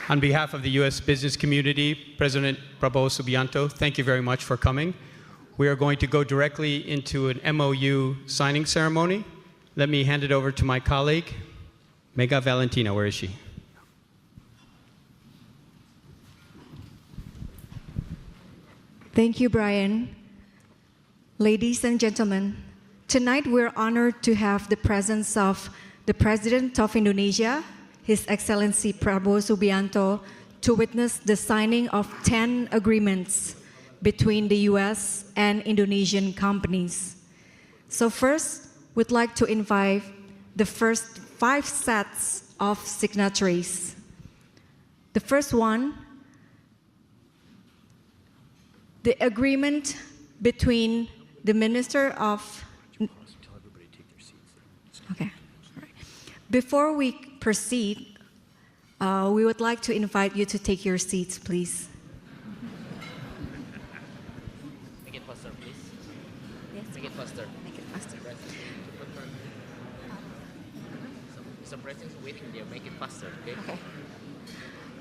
On behalf of the U.S. business community, President Prabowo Subianto, thank you very much for coming. We are going to go directly into an MOU signing ceremony. Let me hand it over to my colleague, Mega Valentina. Where is she? Thank you, Brian. Ladies and gentlemen, tonight we're honored to have the presence of the President of Indonesia, His Excellency Prabowo Subianto, to witness the signing of 10 agreements between the U.S. and Indonesian companies. So first, we'd like to invite the first 5 sets of signatories. The first one, the agreement between the Minister of... Okay. All right. Before we proceed, we would like to invite you to take your seats, please. Make it faster, please. Yes. Make it faster. Make it faster. Some presidents waiting there. Make it faster, okay?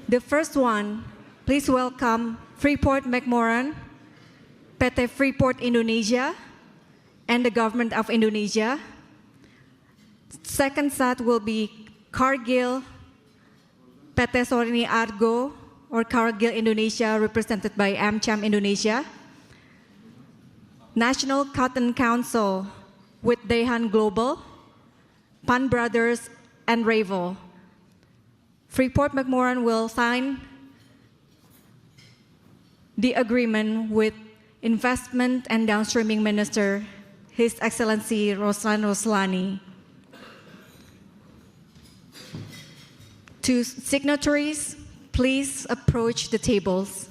The first one, please welcome Freeport-McMoRan, PT Freeport Indonesia, and the government of Indonesia. Second set will be Cargill, PT Sorini Argo, or Cargill Indonesia, represented by AmCham Indonesia. National Cotton Council with Daehan Global, Pan Brothers, and Ravel. Freeport-McMoRan will sign the agreement with Investment and Downstreaming Minister, His Excellency Roslan Roslani. To signatories, please approach the tables.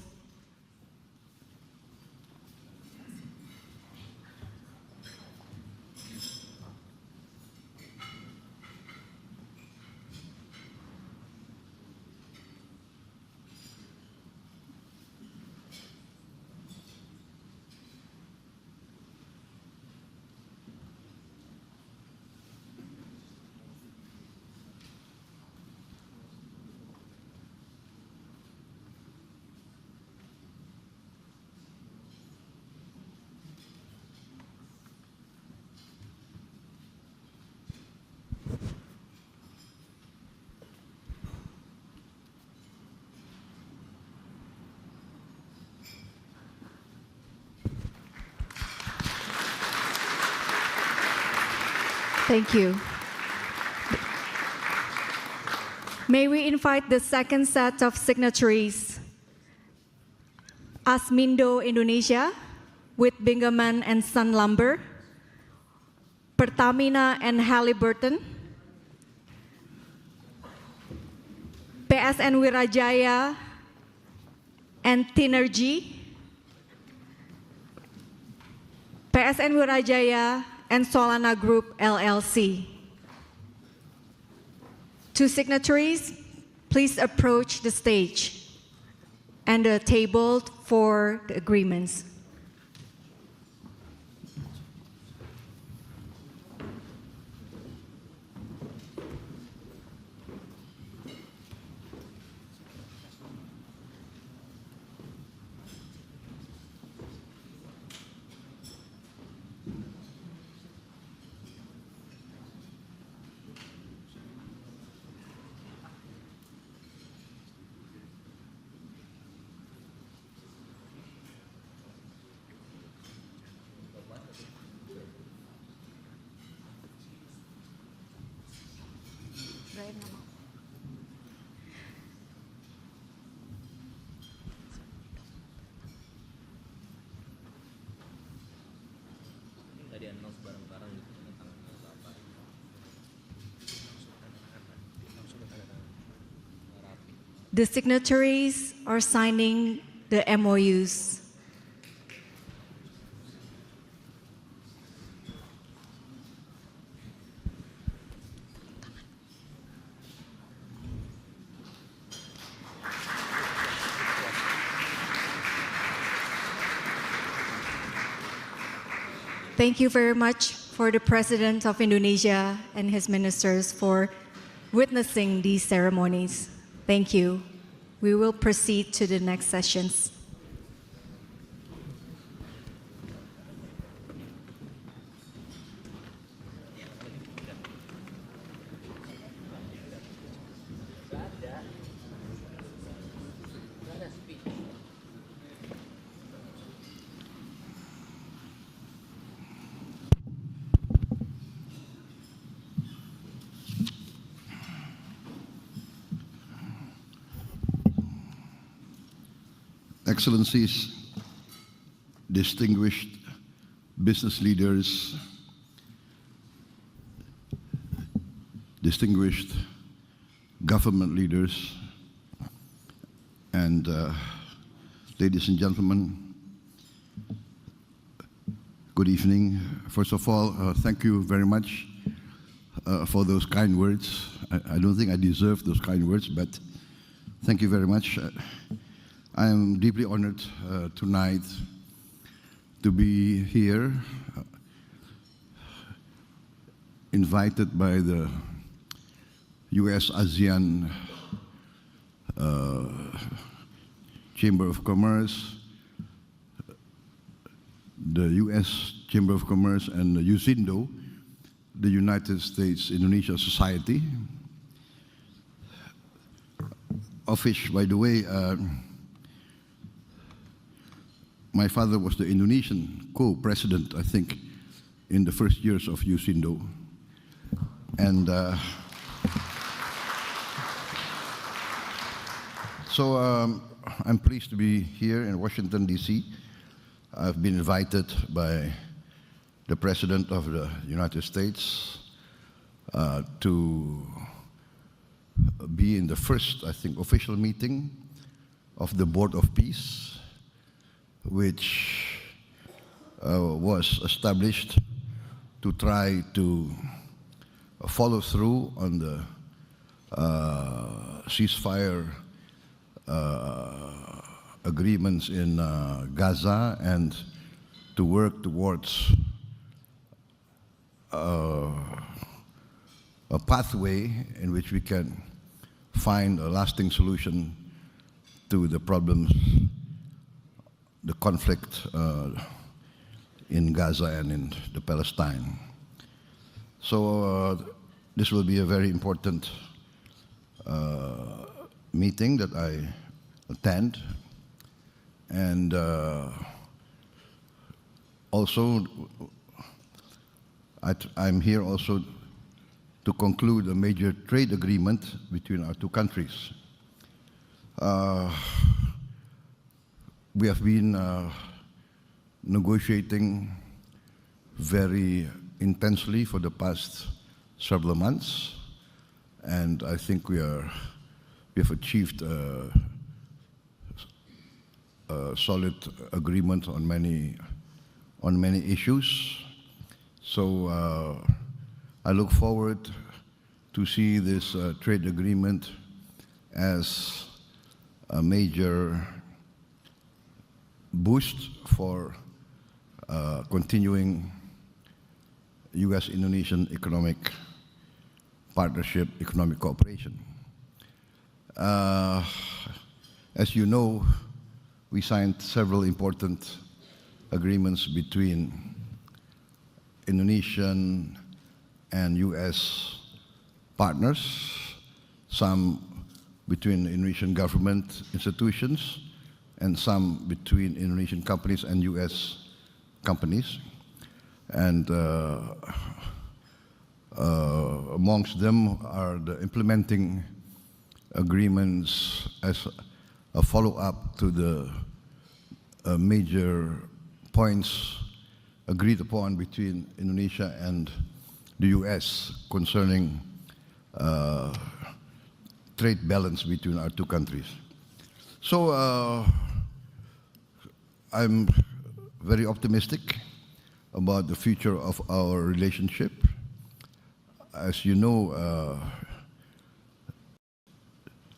Thank you. May we invite the second set of signatories, Asmindo Indonesia with Bingaman and Son Lumber, Pertamina and Halliburton, PSN Wirajaya and Tinergy, PSN Wirajaya and Solana Group LLC. Two signatories, please approach the stage and the table for the agreements. Tadi announce bareng-bareng gitu tentang apa. The signatories are signing the MOUs. Thank you very much for the President of Indonesia and his ministers for witnessing these ceremonies. Thank you. We will proceed to the next sessions. Excellencies, distinguished business leaders, distinguished government leaders, and ladies and gentlemen, good evening. First of all, thank you very much for those kind words. I don't think I deserve those kind words, but thank you very much. I am deeply honored tonight to be here, invited by the US-ASEAN Chamber of Commerce, the US Chamber of Commerce, and the USINDO, the United States-Indonesia Society, of which, by the way, my father was the Indonesian co-president, I think, in the first years of USINDO. And so I'm pleased to be here in Washington, D.C. I've been invited by the President of the United States to be in the first, I think, official meeting of the Board of Peace, which was established to try to follow through on the ceasefire agreements in Gaza and to work towards a pathway in which we can find a lasting solution to the problems, the conflict in Gaza and in the Palestine. So this will be a very important meeting that I attend, and also I'm here also to conclude a major trade agreement between our two countries. We have been negotiating very intensely for the past several months, and I think we have achieved a solid agreement on many issues. So I look forward to see this trade agreement as a major boost for continuing US-Indonesian economic partnership, economic cooperation. As you know, we signed several important agreements between Indonesian and US partners, some between Indonesian government institutions, and some between Indonesian companies and US companies. And amongst them are the implementing agreements as a follow-up to the major points agreed upon between Indonesia and the US concerning trade balance between our two countries. So I'm very optimistic about the future of our relationship. As you know,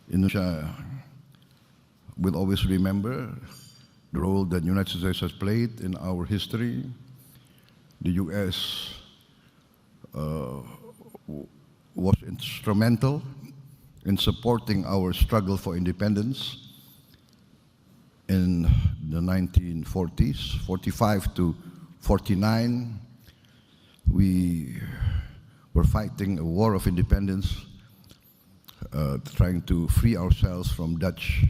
Indonesia will always remember the role that the United States has played in our history. the U.S. Was instrumental in supporting our struggle for independence in the 1940s, 45 to 49. We were fighting a war of independence, trying to free ourselves from Dutch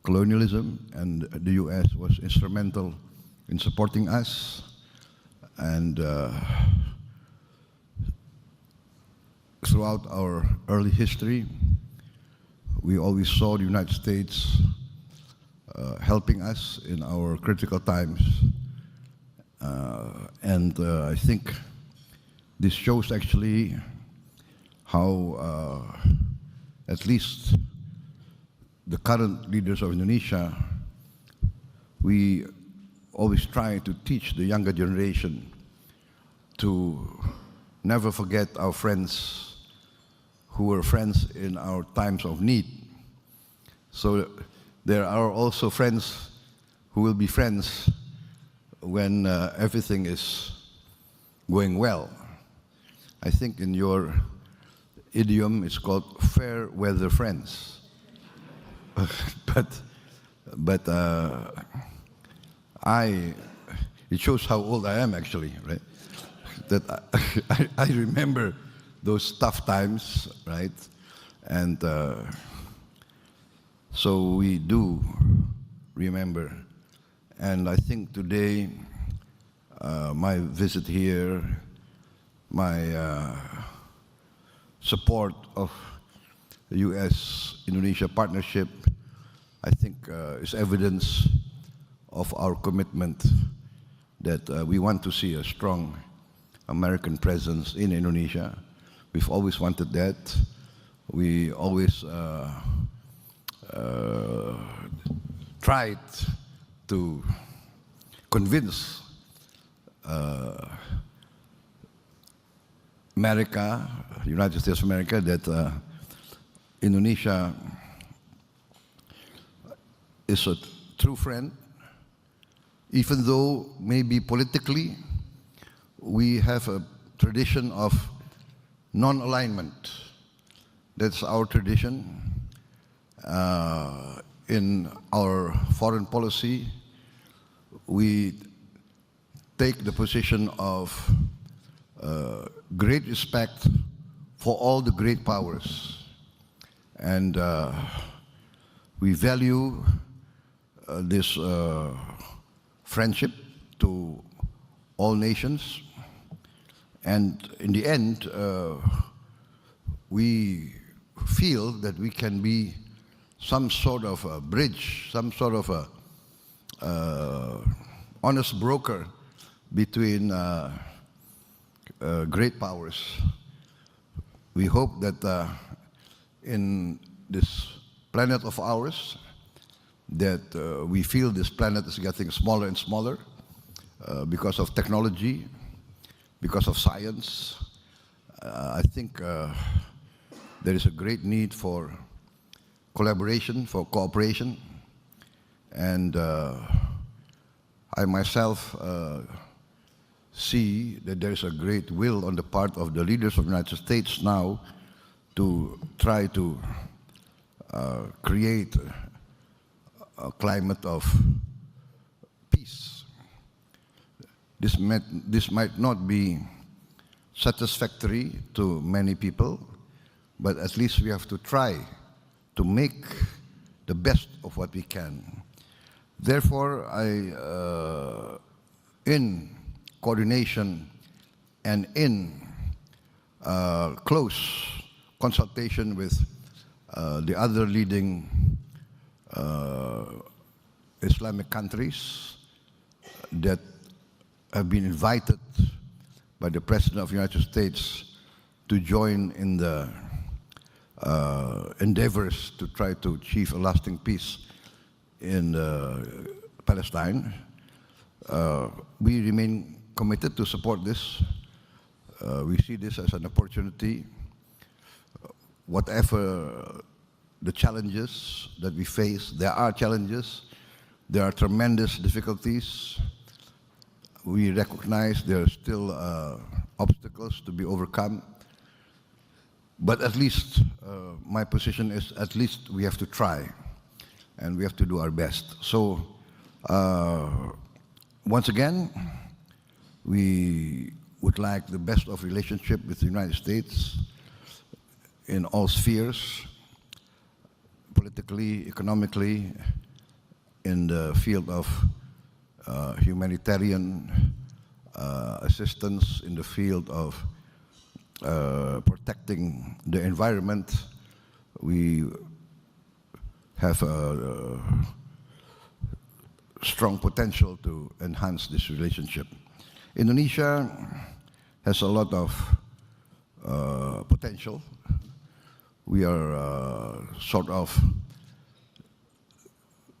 colonialism, and the U.S. was instrumental in supporting us. And throughout our early history, we always saw the United States helping us in our critical times. I think this shows actually how at least the current leaders of Indonesia, we always try to teach the younger generation to never forget our friends who were friends in our times of need. So there are also friends who will be friends when everything is going well. I think in your idiom it's called fair weather friends. but it shows how old I am actually, right? That I remember those tough times, right? And so we do remember. And I think today, my visit here, my support of the U.S.-Indonesia partnership, I think is evidence of our commitment that we want to see a strong American presence in Indonesia. We've always wanted that. We always tried to convince America, United States of America, that Indonesia is a true friend, even though maybe politically we have a tradition of non-alignment. That's our tradition. In our foreign policy, we take the position of great respect for all the great powers. And we value this friendship to all nations. And in the end, we feel that we can be some sort of a bridge, some sort of a honest broker between great powers. We hope that in this planet of ours, that we feel this planet is getting smaller and smaller because of technology, because of science. I think there is a great need for collaboration, for cooperation, and I myself see that there is a great will on the part of the leaders of the United States now to try to create a climate of peace. This might not be satisfactory to many people, but at least we have to try to make the best of what we can. Therefore, in coordination and in close consultation with the other leading Islamic countries that have been invited by the President of the United States to join in the endeavors to try to achieve a lasting peace in Palestine. We remain committed to support this. We see this as an opportunity. Whatever the challenges that we face, there are challenges, there are tremendous difficulties, we recognize there are still obstacles to be overcome. But at least, my position is at least we have to try and we have to do our best. So, once again, we would like the best of relationship with the United States in all spheres, politically, economically, in the field of humanitarian assistance, in the field of protecting the environment. We have a strong potential to enhance this relationship. Indonesia has a lot of potential. We are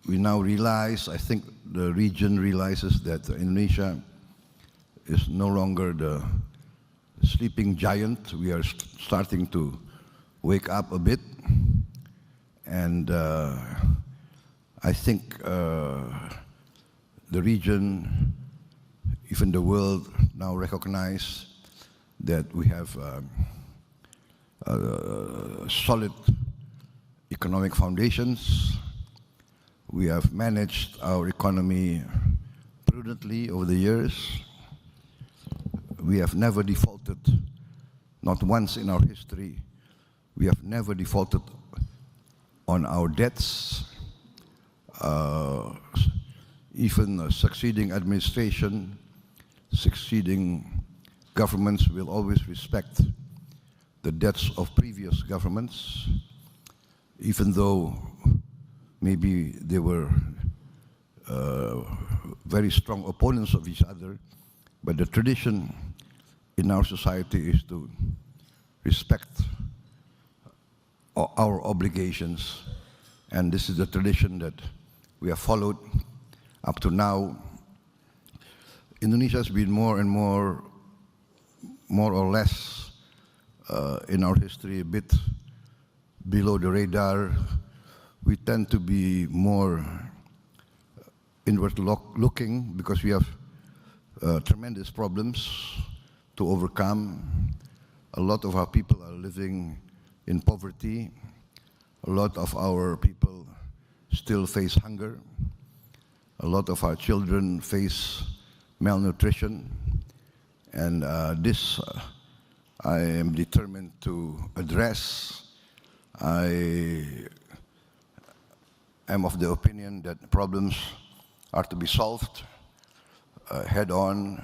we now realize, I think the region realizes that Indonesia is no longer the sleeping giant. We are starting to wake up a bit. And I think the region, even the world, now recognize that we have solid economic foundations. We have managed our economy prudently over the years. We have never defaulted, not once in our history. We have never defaulted on our debts. Even succeeding administration, succeeding governments will always respect the debts of previous governments, even though maybe they were very strong opponents of each other. But the tradition in our society is to respect our obligations, and this is the tradition that we have followed up to now. Indonesia has been more and more or less in our history a bit below the radar. We tend to be more inward looking because we have tremendous problems to overcome. A lot of our people are living in poverty. A lot of our people still face hunger. A lot of our children face malnutrition. And this I am determined to address. I am of the opinion that problems are to be solved head on.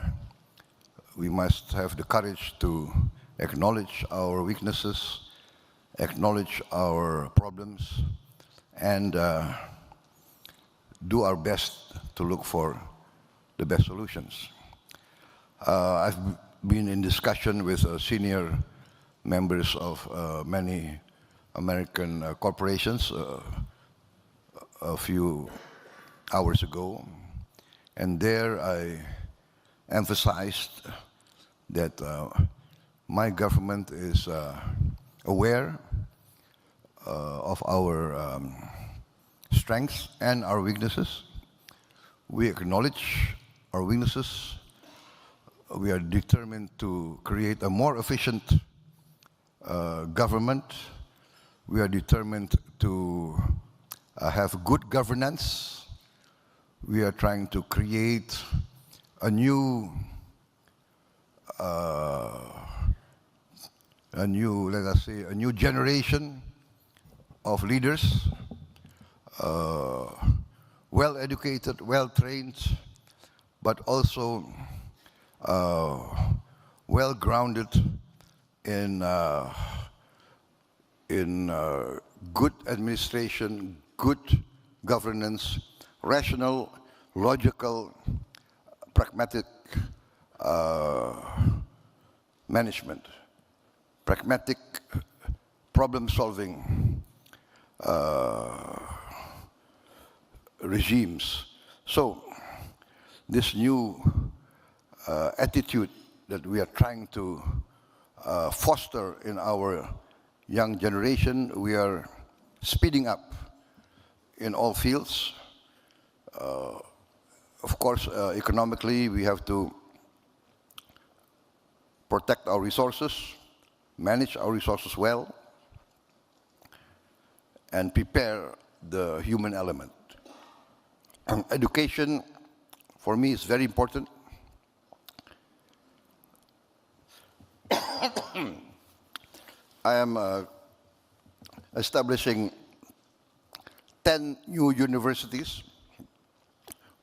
We must have the courage to acknowledge our weaknesses, acknowledge our problems, and do our best to look for the best solutions. I've been in discussion with senior members of many American corporations a few hours ago, and there I emphasized that my government is aware of our strengths and our weaknesses. We acknowledge our weaknesses. We are determined to create a more efficient government. We are determined to have good governance. We are trying to create a new, let us say, a new generation of leaders, well-educated, well-trained, but also well-grounded in good administration, good governance, rational, logical, pragmatic management, pragmatic problem-solving regimes. So this new attitude that we are trying to foster in our young generation, we are speeding up in all fields. Of course, economically, we have to protect our resources, manage our resources well, and prepare the human element. Education, for me, is very important. I am establishing 10 new universities.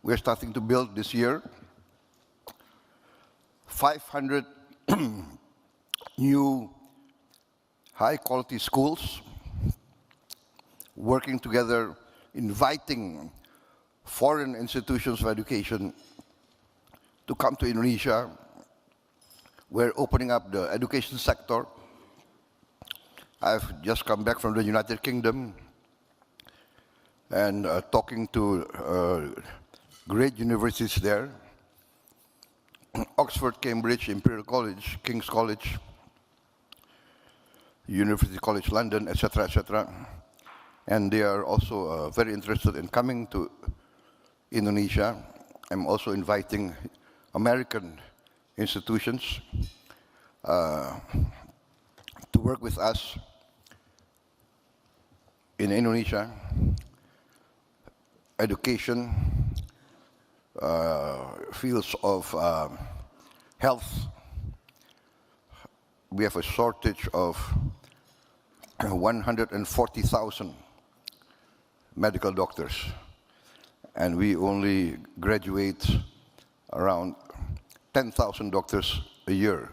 We're starting to build this year 500 new high-quality schools, working together, inviting foreign institutions of education to come to Indonesia. We're opening up the education sector. I've just come back from the United Kingdom and talking to great universities there. Oxford, Cambridge, Imperial College, King's College, University College London, etc., etc. And they are also very interested in coming to Indonesia. I'm also inviting American institutions to work with us in Indonesia. Education, fields of health. We have a shortage of 140,000 medical doctors, and we only graduate around 10,000 doctors a year.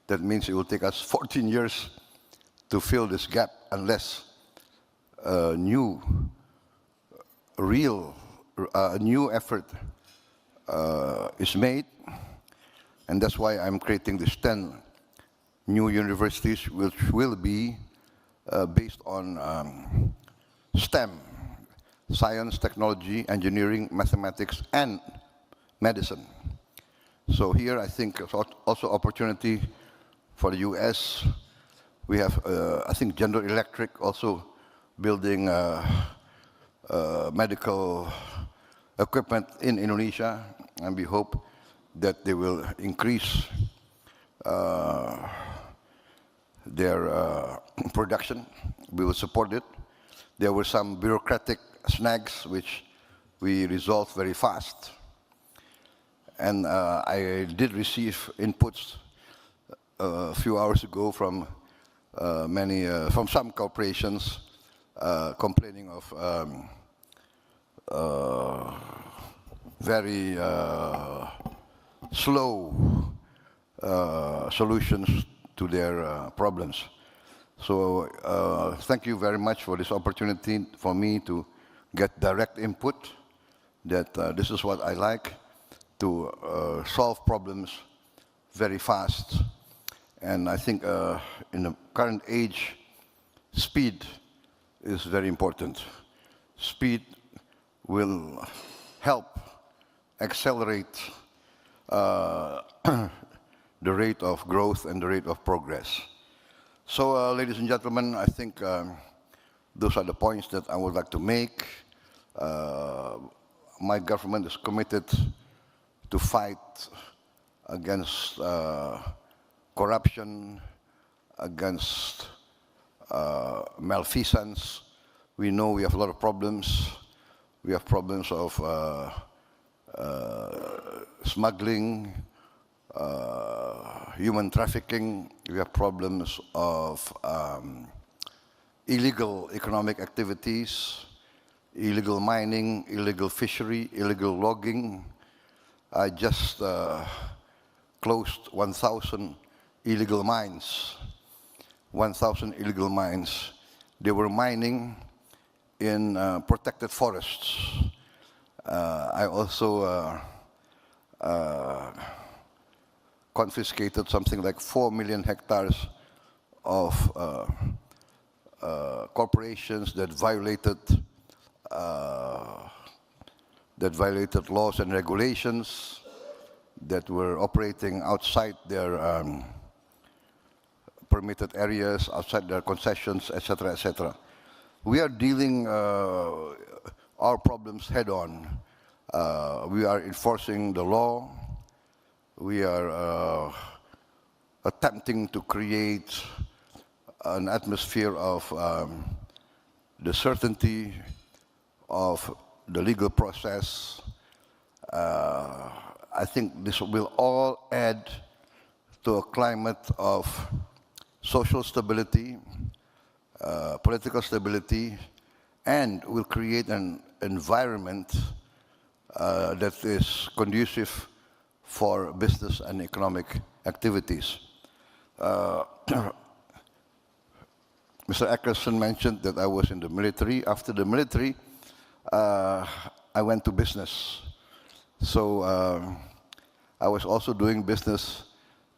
That means it will take us 14 years to fill this gap unless a new effort is made. And that's why I'm creating these 10 new universities, which will be based on STEM, science, technology, engineering, mathematics, and medicine. So here I think also opportunity for the US. We have, I think, General Electric also building medical equipment in Indonesia, and we hope that they will increase their production. We will support it. There were some bureaucratic snags which we resolved very fast. And I did receive inputs a few hours ago from from some corporations complaining of very slow solutions to their problems. So thank you very much for this opportunity for me to get direct input that this is what I like, to solve problems very fast. And I think in the current age, speed is very important. Speed will help accelerate the rate of growth and the rate of progress. So, ladies and gentlemen, I think those are the points that I would like to make. My government is committed to fight against corruption, against malfeasance. We know we have a lot of problems. We have problems of smuggling, human trafficking. We have problems of illegal economic activities, illegal mining, illegal fishery, illegal logging. I just closed 1,000 illegal mines. 1,000 illegal mines. They were mining in protected forests. I also confiscated something like 4 million hectares of corporations that violated laws and regulations, that were operating outside their permitted areas, outside their concessions, etc., etc. We are dealing our problems head on. We are enforcing the law. We are attempting to create an atmosphere of the certainty of the legal process. I think this will all add to a climate of social stability, political stability, and will create an environment that is conducive for business and economic activities. Mr. Ackerson mentioned that I was in the military. After the military, I went to business. So I was also doing business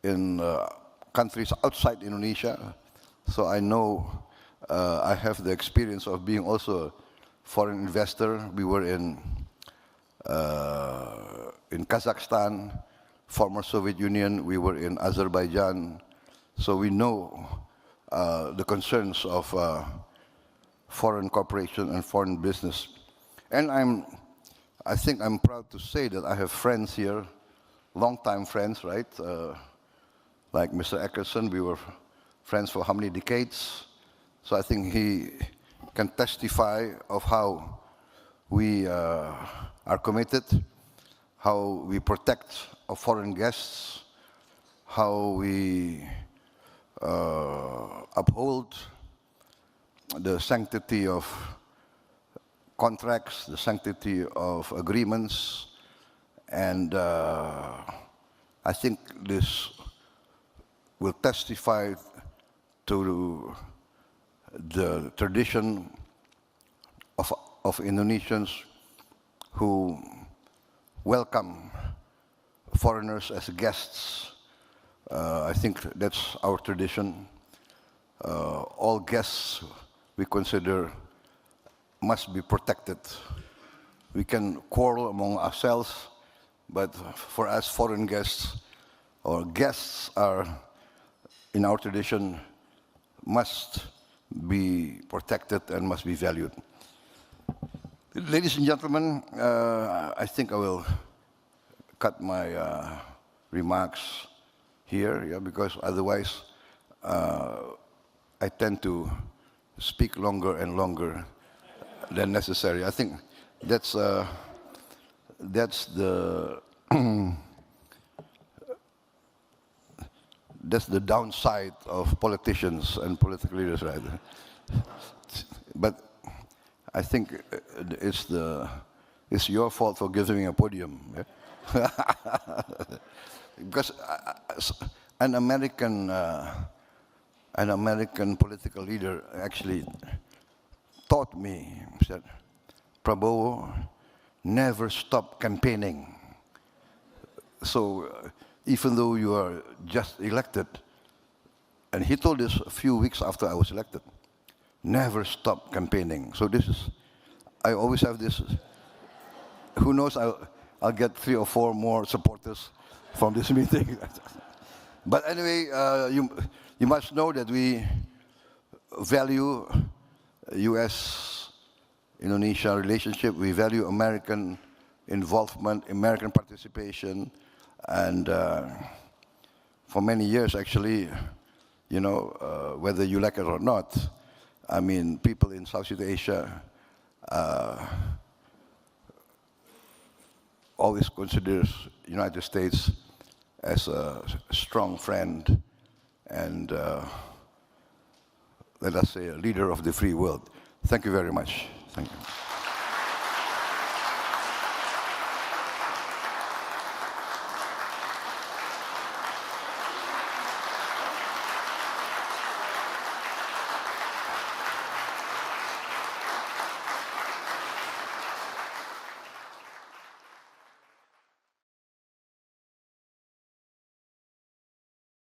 in countries outside Indonesia. So I know, I have the experience of being also a foreign investor. We were in Kazakhstan, former Soviet Union. We were in Azerbaijan. So we know the concerns of foreign corporation and foreign business. And I think I'm proud to say that I have friends here, longtime friends, right? Like Mr. Ackerson, we were friends for how many decades? So I think he can testify of how we are committed, how we protect our foreign guests, how we uphold the sanctity of contracts, the sanctity of agreements, and I think this will testify to the tradition of Indonesians who welcome foreigners as guests. I think that's our tradition. All guests we consider must be protected. We can quarrel among ourselves, but for us foreign guests, or guests are, in our tradition, must be protected and must be valued. Ladies and gentlemen, I think I will cut my remarks here, yeah, because otherwise I tend to speak longer and longer than necessary. I think that's the that's the downside of politicians and political leaders, right? But I think it's your fault for giving me a podium. Yeah? Because an American political leader actually taught me, said, Prabowo, never stop campaigning. So even though you are just elected, and he told this a few weeks after I was elected, never stop campaigning. So this is, I always have this, who knows, I'll get 3 or 4 more supporters from this meeting. But anyway, you must know that we value US-Indonesia relationship. We value American involvement, American participation, and for many years, actually, you know, whether you like it or not, I mean, people in Southeast Asia always considers United States as a strong friend and, let us say, a leader of the free world. Thank you very much. Thank you.